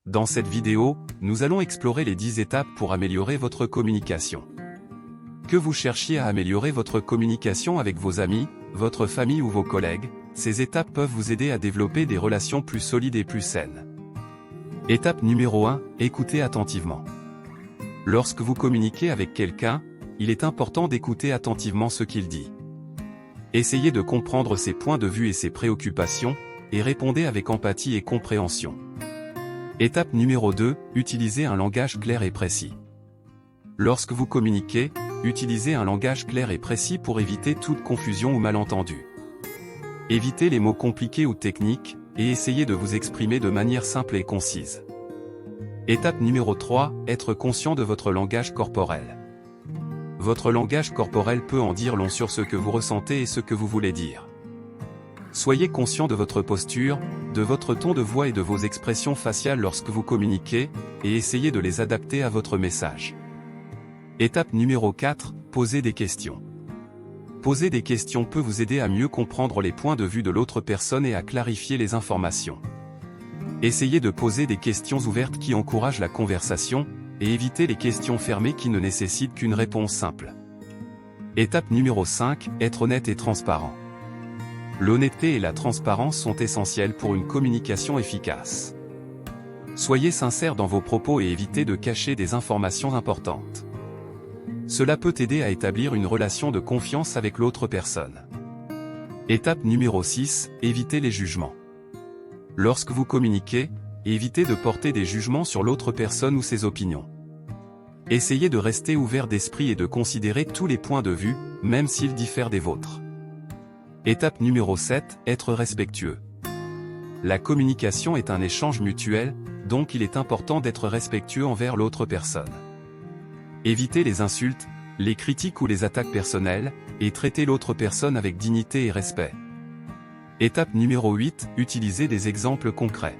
Dans cette vidéo, nous allons explorer les 10 étapes pour améliorer votre communication. Que vous cherchiez à améliorer votre communication avec vos amis, votre famille ou vos collègues, ces étapes peuvent vous aider à développer des relations plus solides et plus saines. Étape numéro 1, écoutez attentivement. Lorsque vous communiquez avec quelqu'un, il est important d'écouter attentivement ce qu'il dit. Essayez de comprendre ses points de vue et ses préoccupations, et répondez avec empathie et compréhension. Étape numéro 2, utilisez un langage clair et précis. Lorsque vous communiquez, utilisez un langage clair et précis pour éviter toute confusion ou malentendu. Évitez les mots compliqués ou techniques, et essayez de vous exprimer de manière simple et concise. Étape numéro 3, être conscient de votre langage corporel. Votre langage corporel peut en dire long sur ce que vous ressentez et ce que vous voulez dire. Soyez conscient de votre posture, de votre ton de voix et de vos expressions faciales lorsque vous communiquez, et essayez de les adapter à votre message. Étape numéro 4, posez des questions. Poser des questions peut vous aider à mieux comprendre les points de vue de l'autre personne et à clarifier les informations. Essayez de poser des questions ouvertes qui encouragent la conversation, et évitez les questions fermées qui ne nécessitent qu'une réponse simple. Étape numéro 5, être honnête et transparent. L'honnêteté et la transparence sont essentielles pour une communication efficace. Soyez sincère dans vos propos et évitez de cacher des informations importantes. Cela peut aider à établir une relation de confiance avec l'autre personne. Étape numéro 6, évitez les jugements. Lorsque vous communiquez, évitez de porter des jugements sur l'autre personne ou ses opinions. Essayez de rester ouvert d'esprit et de considérer tous les points de vue, même s'ils diffèrent des vôtres. Étape numéro 7, être respectueux. La communication est un échange mutuel, donc il est important d'être respectueux envers l'autre personne. Évitez les insultes, les critiques ou les attaques personnelles, et traitez l'autre personne avec dignité et respect. Étape numéro 8, utilisez des exemples concrets.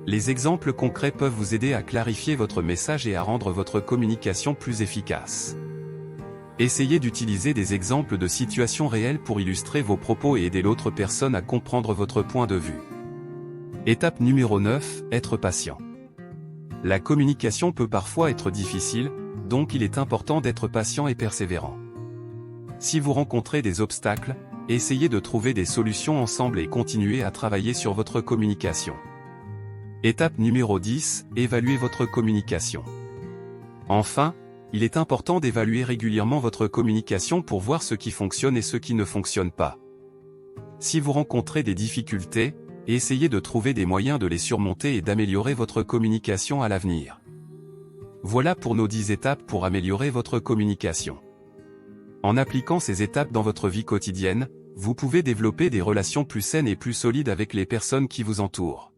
Les exemples concrets peuvent vous aider à clarifier votre message et à rendre votre communication plus efficace. Essayez d'utiliser des exemples de situations réelles pour illustrer vos propos et aider l'autre personne à comprendre votre point de vue. Étape numéro 9, être patient. La communication peut parfois être difficile, donc il est important d'être patient et persévérant. Si vous rencontrez des obstacles, essayez de trouver des solutions ensemble et continuez à travailler sur votre communication. Étape numéro 10, évaluez votre communication. Enfin, il est important d'évaluer régulièrement votre communication pour voir ce qui fonctionne et ce qui ne fonctionne pas. Si vous rencontrez des difficultés, essayez de trouver des moyens de les surmonter et d'améliorer votre communication à l'avenir. Voilà pour nos 10 étapes pour améliorer votre communication. En appliquant ces étapes dans votre vie quotidienne, vous pouvez développer des relations plus saines et plus solides avec les personnes qui vous entourent.